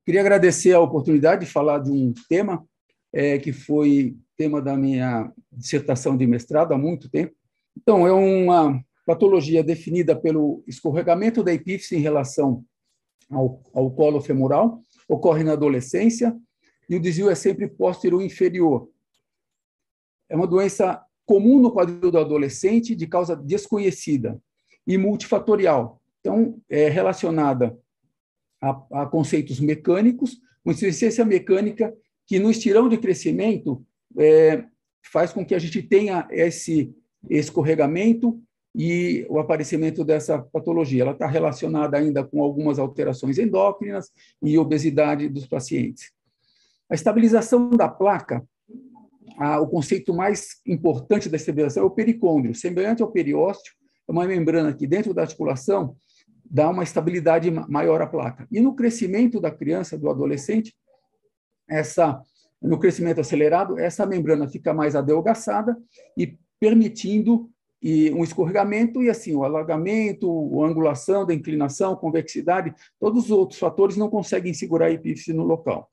Queria agradecer a oportunidade de falar de um tema que foi tema da minha dissertação de mestrado há muito tempo. Então, é uma patologia definida pelo escorregamento da epífise em relação ao colo femoral, ocorre na adolescência, e o desvio é sempre póstero inferior. É uma doença comum no quadril do adolescente, de causa desconhecida e multifatorial. Então, é relacionada a conceitos mecânicos, uma insuficiência mecânica que, no estirão de crescimento, faz com que a gente tenha esse escorregamento e o aparecimento dessa patologia. Ela está relacionada ainda com algumas alterações endócrinas e obesidade dos pacientes. A estabilização da placa, o conceito mais importante da estabilização é o pericôndrio, semelhante ao periósteo, é uma membrana que dentro da articulação dá uma estabilidade maior à placa. E no crescimento da criança, do adolescente, no crescimento acelerado, essa membrana fica mais adelgaçada e permitindo um escorregamento e, assim, o alargamento, a angulação da inclinação, convexidade, todos os outros fatores não conseguem segurar a epífise no local.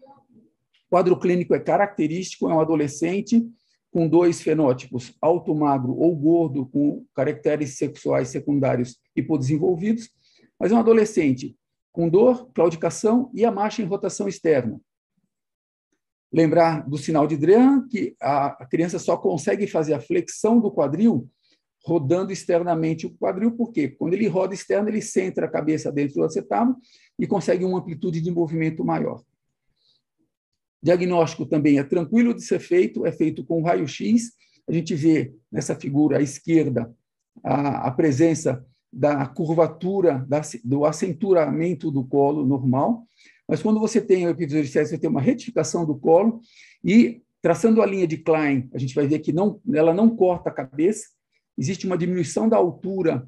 O quadro clínico é característico, é um adolescente com dois fenótipos, alto, magro ou gordo, com caracteres sexuais secundários hipodesenvolvidos, mas é um adolescente com dor, claudicação e a marcha em rotação externa. Lembrar do sinal de Drehan, que a criança só consegue fazer a flexão do quadril rodando externamente o quadril, porque quando ele roda externo, ele centra a cabeça dentro do acetábulo e consegue uma amplitude de movimento maior. Diagnóstico também é tranquilo de ser feito, é feito com raio-x. A gente vê nessa figura à esquerda a presença da curvatura, do acenturamento do colo normal, mas quando você tem o epífise, você tem uma retificação do colo e, traçando a linha de Klein, a gente vai ver que ela não corta a cabeça, existe uma diminuição da altura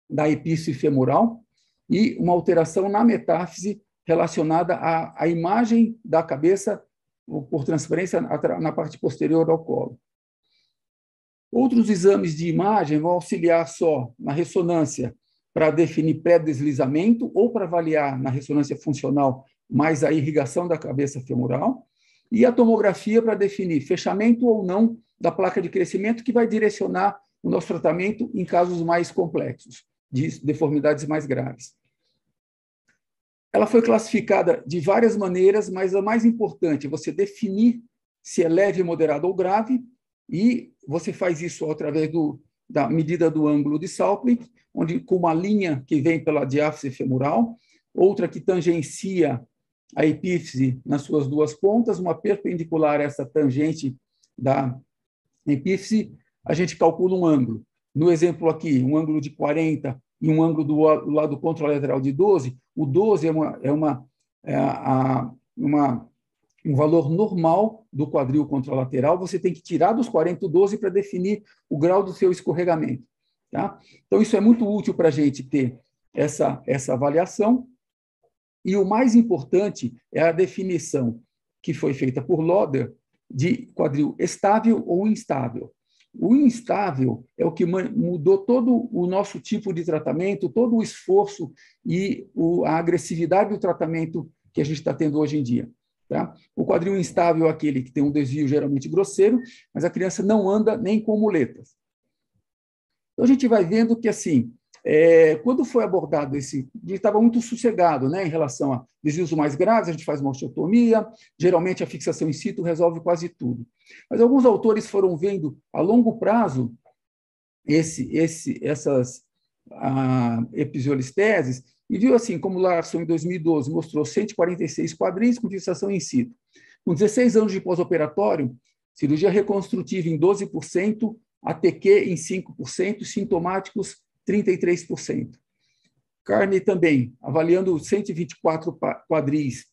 da epífise femoral e uma alteração na metáfise relacionada à imagem da cabeça por transferência na parte posterior ao colo. Outros exames de imagem vão auxiliar só na ressonância para definir pré-deslizamento ou para avaliar na ressonância funcional mais a irrigação da cabeça femoral e a tomografia para definir fechamento ou não da placa de crescimento, que vai direcionar o nosso tratamento em casos mais complexos, de deformidades mais graves. Ela foi classificada de várias maneiras, mas a mais importante é você definir se é leve, moderado ou grave, e você faz isso através da medida do ângulo de Salping, onde com uma linha que vem pela diáfise femoral, outra que tangencia a epífise nas suas duas pontas, uma perpendicular a essa tangente da epífise, a gente calcula um ângulo. No exemplo aqui, um ângulo de 40 e um ângulo do lado contralateral de 12, o 12 um valor normal do quadril contralateral, você tem que tirar dos 40 o 12 para definir o grau do seu escorregamento. Tá? Então, isso é muito útil para a gente ter essa avaliação. E o mais importante é a definição que foi feita por Loder de quadril estável ou instável. O instável é o que mudou todo o nosso tipo de tratamento, todo o esforço e a agressividade do tratamento que a gente está tendo hoje em dia. Tá? O quadril instável é aquele que tem um desvio geralmente grosseiro, mas a criança não anda nem com muletas. Então, a gente vai vendo que, assim, quando foi abordado a gente estava muito sossegado, né, em relação a desvios mais graves, a gente faz uma osteotomia, geralmente a fixação in situ resolve quase tudo. Mas alguns autores foram vendo a longo prazo essas episiolisteses e viu assim, como Larson, em 2012, mostrou 146 quadris com fixação in situ. Com 16 anos de pós-operatório, cirurgia reconstrutiva em 12%, ATQ em 5%, sintomáticos 33%. Carney também, avaliando 124 quadris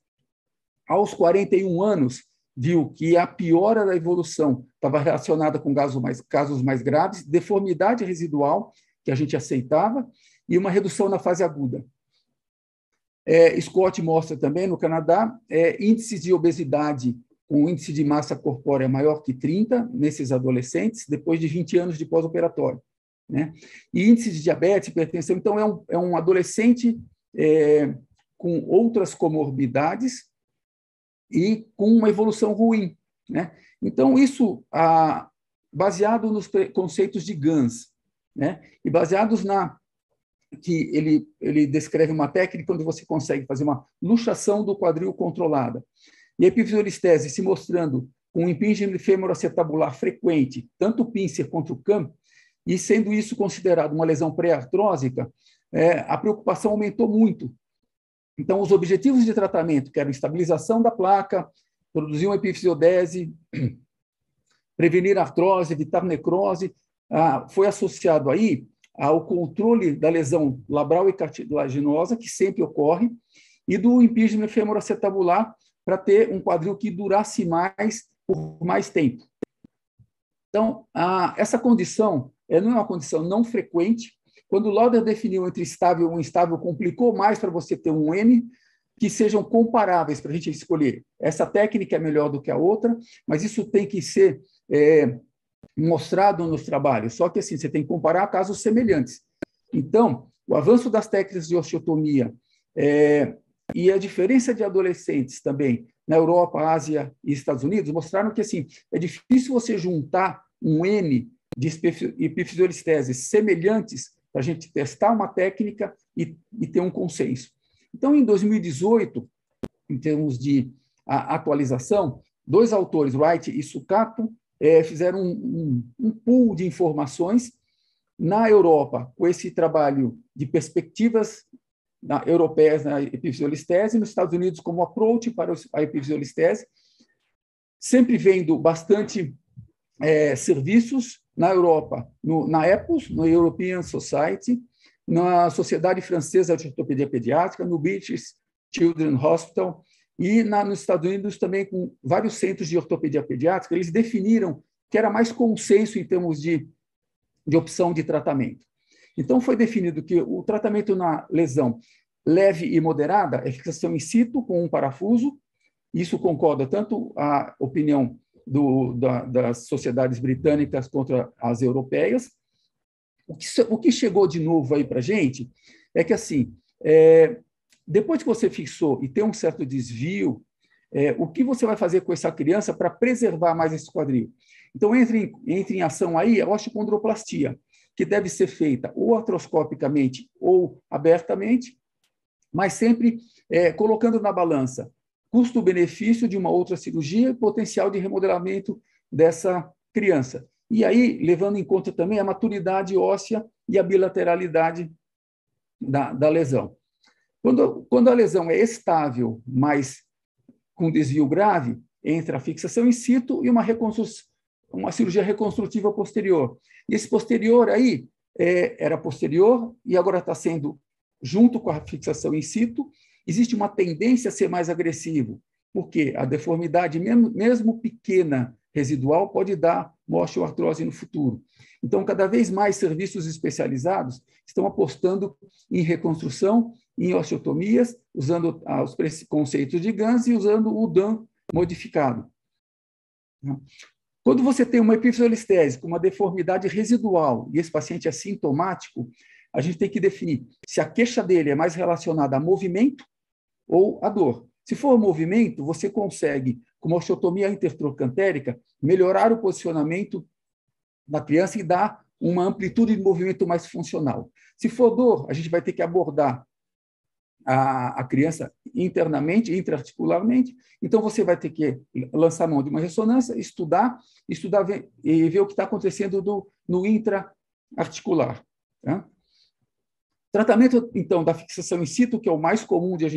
aos 41 anos, viu que a piora da evolução estava relacionada com casos mais graves, deformidade residual, que a gente aceitava, e uma redução na fase aguda. Scott mostra também, no Canadá, índices de obesidade com índice de massa corpórea maior que 30 nesses adolescentes, depois de 20 anos de pós-operatório. Né? E índice de diabetes, hipertensão, então é um adolescente com outras comorbidades e com uma evolução ruim, né? Então, isso baseado nos conceitos de Gans, né? E baseados que ele descreve uma técnica onde você consegue fazer uma luxação do quadril controlada. E a epifisiolistese se mostrando com um impingement femoroacetabular frequente, tanto o pincer quanto o CAM, e sendo isso considerado uma lesão pré-artrósica, a preocupação aumentou muito. Então, os objetivos de tratamento, que eram estabilização da placa, produzir uma epifisiodese, prevenir artrose, evitar necrose, foi associado aí ao controle da lesão labral e cartilaginosa, que sempre ocorre, e do impingement femoroacetabular, para ter um quadril que durasse mais por mais tempo. Então, essa condição não é uma condição não frequente. Quando o Lauder definiu entre estável e instável, complicou mais para você ter um N que sejam comparáveis para a gente escolher. Essa técnica é melhor do que a outra, mas isso tem que ser mostrado nos trabalhos. Só que assim, você tem que comparar casos semelhantes. Então, o avanço das técnicas de osteotomia e a diferença de adolescentes também na Europa, Ásia e Estados Unidos mostraram que assim, é difícil você juntar um N de epifisiolisteses semelhantes para a gente testar uma técnica e ter um consenso. Então, em 2018, em termos de atualização, 2 autores, Wright e Sucato, fizeram um pool de informações na Europa, com esse trabalho de perspectivas europeias na epifisiolistese, nos Estados Unidos como approach para a epifisiolistese, sempre vendo bastante serviços na Europa, na EPOS, no European Society, na Sociedade Francesa de Ortopedia Pediátrica, no British Children's Hospital, e nos Estados Unidos também com vários centros de ortopedia pediátrica. Eles definiram que era mais consenso em termos de opção de tratamento. Então, foi definido que o tratamento na lesão leve e moderada é fixação in situ com um parafuso. Isso concorda tanto a opinião das sociedades britânicas contra as europeias. O que chegou de novo aí para a gente é que, assim, depois que você fixou e tem um certo desvio, o que você vai fazer com essa criança para preservar mais esse quadril? Então, entra em ação aí a osteocondroplastia, que deve ser feita ou artroscopicamente ou abertamente, mas sempre colocando na balança custo-benefício de uma outra cirurgia e potencial de remodelamento dessa criança. E aí, levando em conta também a maturidade óssea e a bilateralidade da lesão. Quando a lesão é estável, mas com desvio grave, entra a fixação in situ e uma cirurgia reconstrutiva posterior. E esse posterior aí era posterior e agora está sendo junto com a fixação in situ. Existe uma tendência a ser mais agressivo, porque a deformidade, mesmo pequena, residual, pode dar uma osteoartrose no futuro. Então, cada vez mais serviços especializados estão apostando em reconstrução, em osteotomias, usando os conceitos de Gans e usando o DAN modificado. Quando você tem uma epifisiolistese com uma deformidade residual e esse paciente é sintomático, a gente tem que definir se a queixa dele é mais relacionada a movimento ou a dor. Se for movimento, você consegue, com uma osteotomia intertrocantérica, melhorar o posicionamento da criança e dar uma amplitude de movimento mais funcional. Se for dor, a gente vai ter que abordar a criança internamente, intraarticularmente. Então, você vai ter que lançar mão de uma ressonância, estudar e ver o que está acontecendo no intraarticular. Tá? Tratamento, então, da fixação in situ, que é o mais comum de a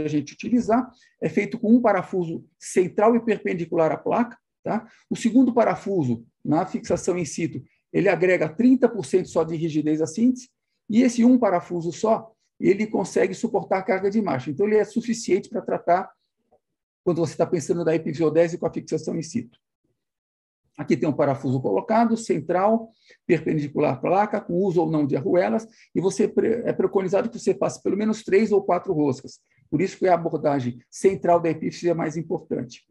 gente utilizar, é feito com um parafuso central e perpendicular à placa. Tá? O segundo parafuso, na fixação in situ, ele agrega 30% só de rigidez à síntese, e esse um parafuso só, ele consegue suportar a carga de marcha. Então, ele é suficiente para tratar quando você está pensando na epifisiodese com a fixação in situ. Aqui tem um parafuso colocado, central, perpendicular à placa, com uso ou não de arruelas, e é preconizado que você faça pelo menos 3 ou 4 roscas. Por isso que a abordagem central da epífise é mais importante.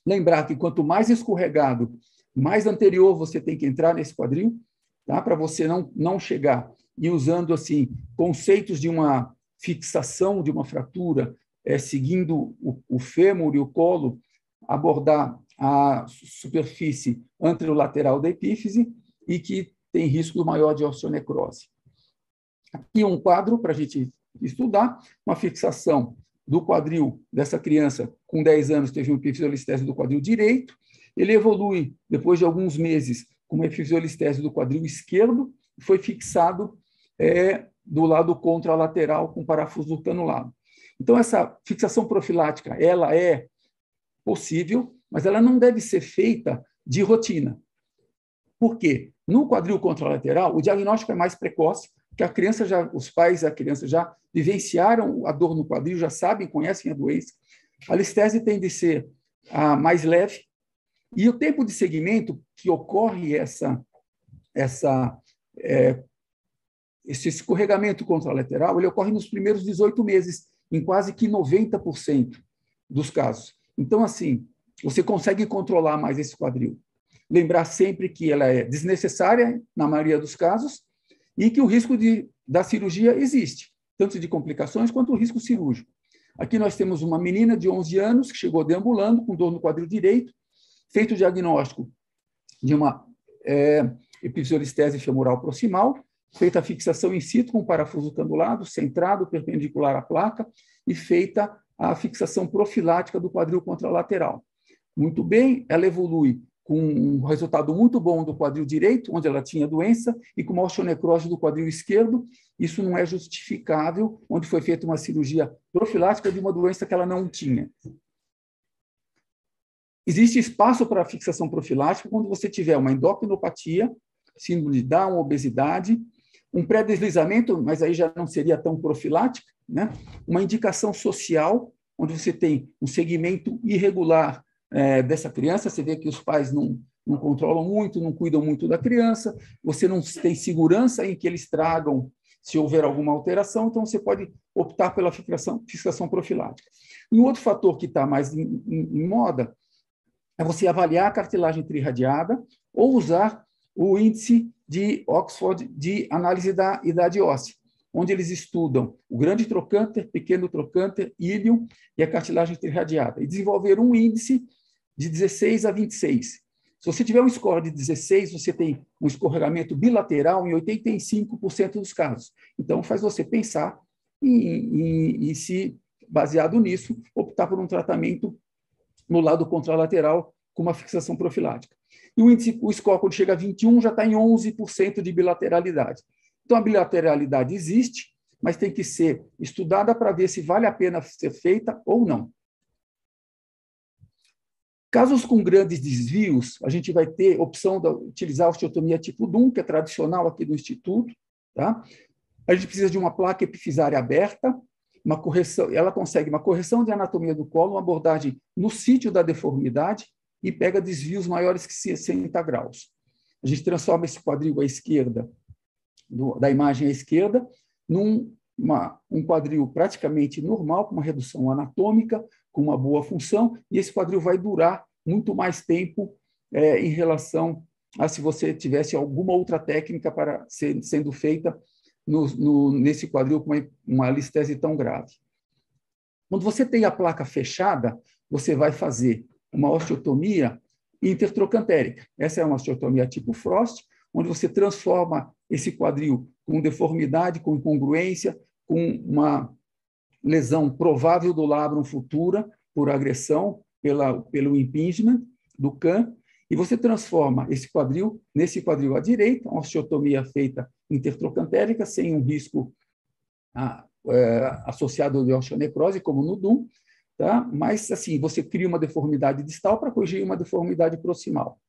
Lembrar que quanto mais escorregado, mais anterior você tem que entrar nesse quadril, tá? Para você não chegar e usando assim conceitos de uma fixação de uma fratura, seguindo o fêmur e o colo, abordar a superfície anterolateral da epífise e que tem risco maior de osteonecrose. Aqui um quadro para a gente estudar, uma fixação do quadril dessa criança com 10 anos, teve uma epifisiolistese do quadril direito, ele evolui, depois de alguns meses, com uma epifisiolistese do quadril esquerdo, foi fixado do lado contralateral com parafuso canulado. Então, essa fixação profilática, ela é possível, mas ela não deve ser feita de rotina. Por quê? No quadril contralateral, o diagnóstico é mais precoce, que a criança os pais e a criança já vivenciaram a dor no quadril, já sabem, conhecem a doença. A listese tende a ser mais leve, e o tempo de segmento que ocorre esse escorregamento contralateral, ele ocorre nos primeiros 18 meses, em quase que 90% dos casos. Então, assim, você consegue controlar mais esse quadril. Lembrar sempre que ela é desnecessária, na maioria dos casos, e que o risco da cirurgia existe, tanto de complicações quanto o risco cirúrgico. Aqui nós temos uma menina de 11 anos que chegou deambulando com dor no quadril direito, feito o diagnóstico de uma epifisiolistese femoral proximal, feita a fixação in situ com parafuso canulado, centrado, perpendicular à placa, e feita a fixação profilática do quadril contralateral. Muito bem, ela evolui com um resultado muito bom do quadril direito, onde ela tinha doença, e com uma osteonecrose do quadril esquerdo. Isso não é justificável, onde foi feita uma cirurgia profilática de uma doença que ela não tinha. Existe espaço para fixação profilática quando você tiver uma endocrinopatia, síndrome de Down, obesidade, um pré-deslizamento, mas aí já não seria tão profilática, né? Uma indicação social, onde você tem um segmento irregular dessa criança, você vê que os pais não controlam muito, não cuidam muito da criança, você não tem segurança em que eles tragam se houver alguma alteração, então você pode optar pela fixação profilática. E um outro fator que está mais em moda é você avaliar a cartilagem trirradiada ou usar o índice de Oxford de análise da idade óssea, onde eles estudam o grande trocânter, pequeno trocânter, ílion e a cartilagem trirradiada, e desenvolver um índice de 16 a 26. Se você tiver um score de 16, você tem um escorregamento bilateral em 85% dos casos. Então, faz você pensar e se, baseado nisso, optar por um tratamento no lado contralateral com uma fixação profilática. E o score, quando chega a 21, já está em 11% de bilateralidade. Então, a bilateralidade existe, mas tem que ser estudada para ver se vale a pena ser feita ou não. Casos com grandes desvios, a gente vai ter opção de utilizar a osteotomia tipo DUM, que é tradicional aqui do Instituto. Tá? A gente precisa de uma placa epifisária aberta, uma correção, ela consegue uma correção de anatomia do colo, uma abordagem no sítio da deformidade e pega desvios maiores que 60 graus. A gente transforma esse quadril à esquerda, da imagem à esquerda, num um quadril praticamente normal, com uma redução anatômica, com uma boa função, e esse quadril vai durar muito mais tempo em relação a se você tivesse alguma outra técnica para sendo feita nesse quadril com uma listese tão grave. Quando você tem a placa fechada, você vai fazer uma osteotomia intertrocantérica. Essa é uma osteotomia tipo Frost, onde você transforma esse quadril com deformidade, com incongruência, com uma lesão provável do labrum futura por agressão, pelo impingement do CAN, e você transforma esse quadril nesse quadril à direita, uma osteotomia feita intertrocantérica, sem um risco associado de osteonecrose, como no DUM, tá? Mas, assim, você cria uma deformidade distal para corrigir uma deformidade proximal.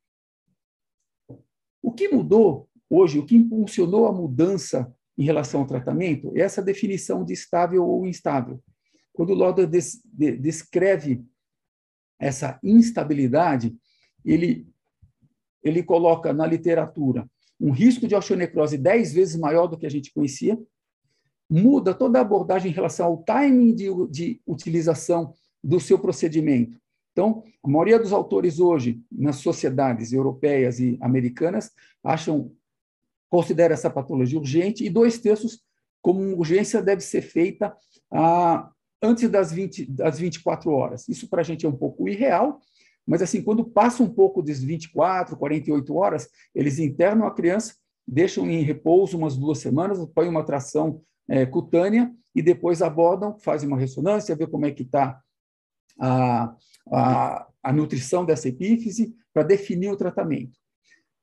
O que mudou hoje, o que impulsionou a mudança em relação ao tratamento, é essa definição de estável ou instável. Quando o Lauder descreve essa instabilidade, ele coloca na literatura um risco de osteonecrose 10 vezes maior do que a gente conhecia, muda toda a abordagem em relação ao timing de utilização do seu procedimento. Então, a maioria dos autores hoje, nas sociedades europeias e americanas, considera essa patologia urgente, e 2/3 como urgência deve ser feita antes das 24 horas. Isso para a gente é um pouco irreal, mas assim, quando passa um pouco das 24, 48 horas, eles internam a criança, deixam em repouso umas 2 semanas, põem uma tração cutânea e depois abordam, fazem uma ressonância, vê como é que está a nutrição dessa epífise para definir o tratamento.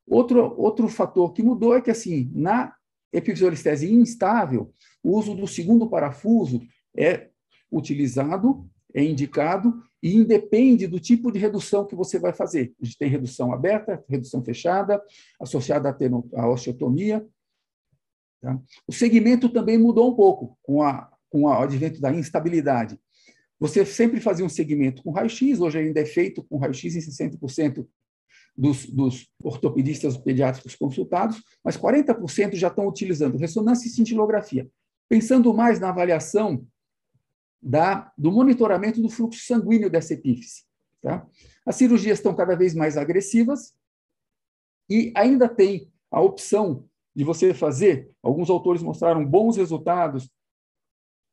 Outro fator que mudou é que, assim, na epifisiolistese instável, o uso do segundo parafuso é utilizado, é indicado e independe do tipo de redução que você vai fazer. A gente tem redução aberta, redução fechada, associada à osteotomia. Tá? O segmento também mudou um pouco com o advento da instabilidade. Você sempre fazia um segmento com raio-x, hoje ainda é feito com raio-x em 60% dos ortopedistas pediátricos consultados, mas 40% já estão utilizando ressonância e cintilografia, pensando mais na avaliação do monitoramento do fluxo sanguíneo dessa epífise. Tá? As cirurgias estão cada vez mais agressivas e ainda tem a opção de você fazer, alguns autores mostraram bons resultados,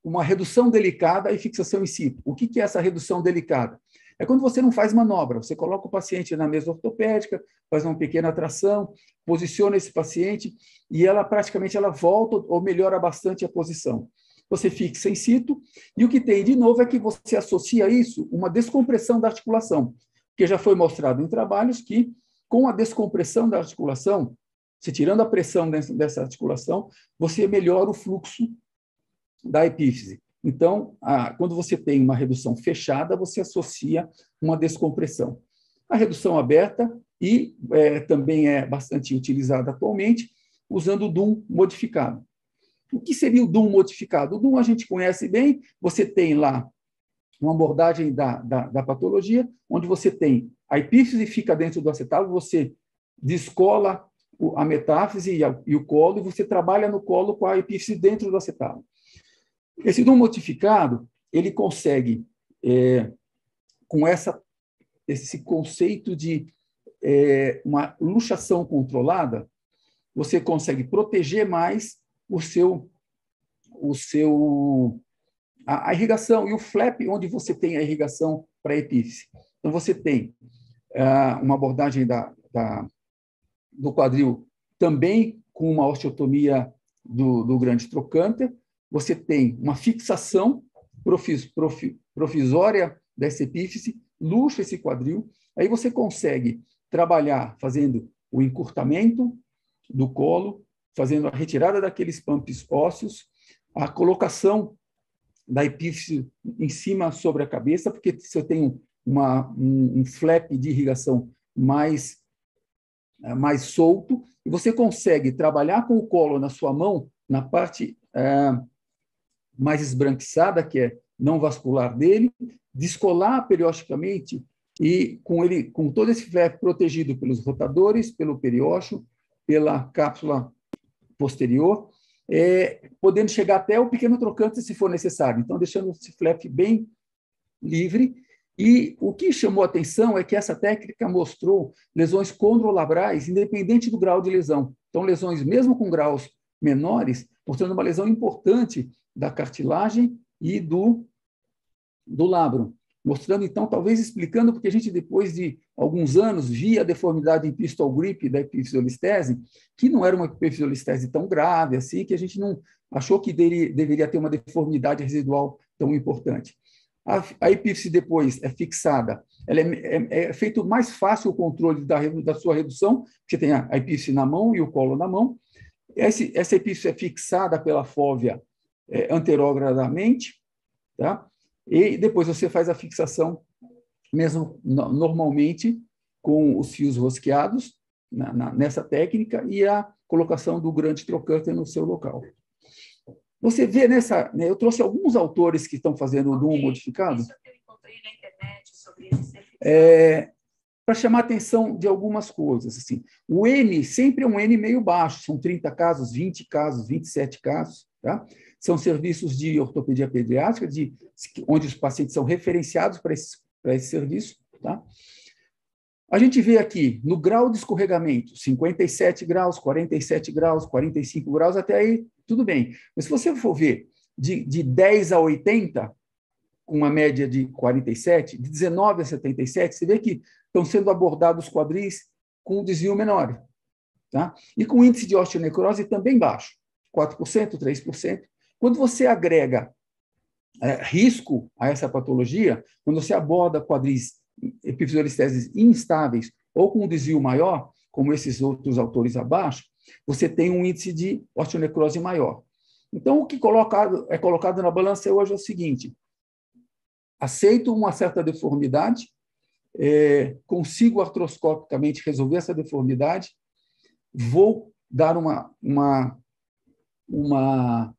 uma redução delicada e fixação in situ. O que é essa redução delicada? É quando você não faz manobra, você coloca o paciente na mesa ortopédica, faz uma pequena tração, posiciona esse paciente e ela praticamente volta ou melhora bastante a posição. Você fixa in situ e o que tem de novo é que você associa isso uma descompressão da articulação, porque já foi mostrado em trabalhos que com a descompressão da articulação, você tirando a pressão dessa articulação, você melhora o fluxo da epífise. Então, quando você tem uma redução fechada, você associa uma descompressão. A redução aberta também é bastante utilizada atualmente, usando o DUM modificado. O que seria o DUM modificado? O DUM a gente conhece bem, você tem lá uma abordagem da patologia, onde você tem a epífise fica dentro do acetábulo, você descola a metáfise e o colo, e você trabalha no colo com a epífise dentro do acetábulo. Esse DUM modificado, ele consegue, com esse conceito de uma luxação controlada, você consegue proteger mais a irrigação e o flap onde você tem a irrigação para a epífise. Então, você tem uma abordagem do quadril também com uma osteotomia do grande trocânter, você tem uma fixação provisória dessa epífise, luxa esse quadril, aí você consegue trabalhar fazendo o encurtamento do colo, fazendo a retirada daqueles pumps ósseos, a colocação da epífise em cima sobre a cabeça, porque se eu tenho um flap de irrigação mais solto, e você consegue trabalhar com o colo na sua mão, na parte mais esbranquiçada, que é não vascular dele, descolar periodicamente e com todo esse flap protegido pelos rotadores, pelo periósteo, pela cápsula posterior, podendo chegar até o pequeno trocante se for necessário. Então, deixando esse flap bem livre. E o que chamou a atenção é que essa técnica mostrou lesões condrolabrais, independente do grau de lesão. Então, lesões mesmo com graus menores, mostrando uma lesão importante da cartilagem e do labrum. Mostrando, então, talvez explicando, porque a gente, depois de alguns anos, via a deformidade em pistol grip da epifisiolistese, que não era uma epifisiolistese tão grave assim, que a gente não achou que deveria ter uma deformidade residual tão importante. A epífise depois é fixada, é feito mais fácil o controle da sua redução, você tem a epífise na mão e o colo na mão. Essa epífise é fixada pela fóvea anterogradamente, tá? E depois você faz a fixação, mesmo normalmente, com os fios rosqueados, nessa técnica, e a colocação do grande trocânter no seu local. Você vê eu trouxe alguns autores que estão fazendo o DUM modificado. Isso eu encontrei na internet sobre esse para chamar a atenção de algumas coisas. Assim. O N sempre é um N meio baixo, são 30 casos, 20 casos, 27 casos. Tá? São serviços de ortopedia pediátrica, onde os pacientes são referenciados para esse serviço. Tá? A gente vê aqui, no grau de escorregamento, 57 graus, 47 graus, 45 graus, até aí tudo bem. Mas se você for ver de 10 a 80, com uma média de 47, de 19 a 77, você vê que estão sendo abordados quadris com um desvio menor, tá? E com índice de osteonecrose também baixo, 4%, 3%. Quando você agrega risco a essa patologia, quando você aborda quadris epifisiolisteses instáveis ou com um desvio maior, como esses outros autores abaixo, você tem um índice de osteonecrose maior. Então, o que é colocado na balança hoje é o seguinte: aceito uma certa deformidade, consigo artroscopicamente resolver essa deformidade, vou dar uma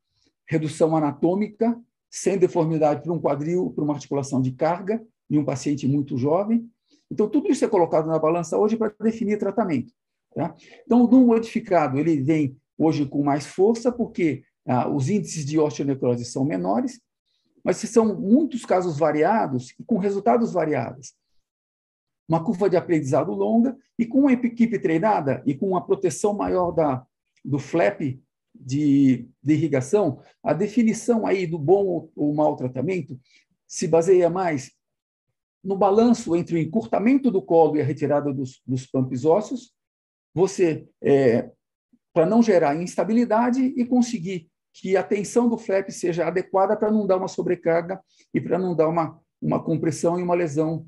redução anatômica sem deformidade para um quadril, para uma articulação de carga, em um paciente muito jovem. Então, tudo isso é colocado na balança hoje para definir tratamento. Tá? Então, no modificado, ele vem hoje com mais força, porque os índices de osteonecrose são menores, mas são muitos casos variados e com resultados variados. Uma curva de aprendizado longa e com uma equipe treinada e com uma proteção maior do flap de irrigação, a definição aí do bom ou mau tratamento se baseia mais no balanço entre o encurtamento do colo e a retirada dos pumps ósseos, para não gerar instabilidade e conseguir que a tensão do flap seja adequada para não dar uma sobrecarga e para não dar uma compressão e uma lesão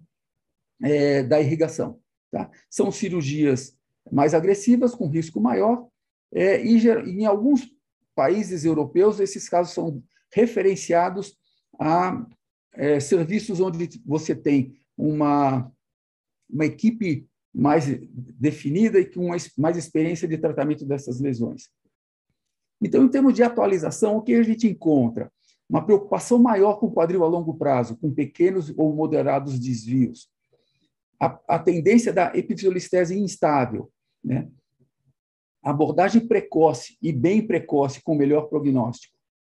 da irrigação. Tá? São cirurgias mais agressivas, com risco maior, e em alguns países europeus, esses casos são referenciados a serviços onde você tem uma equipe mais definida e com mais experiência de tratamento dessas lesões. Então, em termos de atualização, o que a gente encontra? Uma preocupação maior com o quadril a longo prazo, com pequenos ou moderados desvios. A tendência da epifisiolistese instável, né? Abordagem precoce e bem precoce com melhor prognóstico.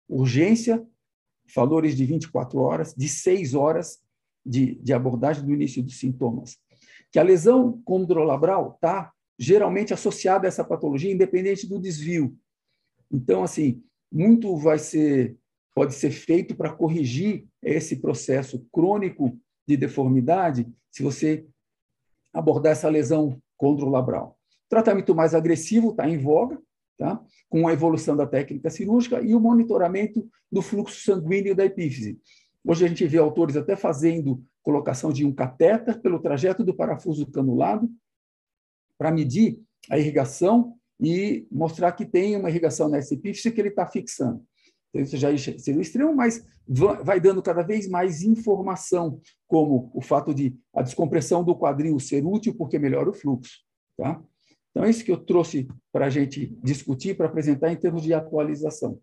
Urgência, valores de 24 horas, de 6 horas de abordagem do início dos sintomas. Que a lesão condrolabral está geralmente associada a essa patologia, independente do desvio. Então, assim, muito pode ser feito para corrigir esse processo crônico de deformidade se você abordar essa lesão condrolabral. O tratamento mais agressivo está em voga, tá? Com a evolução da técnica cirúrgica e o monitoramento do fluxo sanguíneo da epífise. Hoje a gente vê autores até fazendo colocação de um catéter pelo trajeto do parafuso canulado para medir a irrigação e mostrar que tem uma irrigação nessa epífise que ele está fixando. Então, isso já seria o extremo, mas vai dando cada vez mais informação, como o fato de a descompressão do quadril ser útil porque melhora o fluxo. Tá? Então, é isso que eu trouxe para a gente discutir, para apresentar em termos de atualização.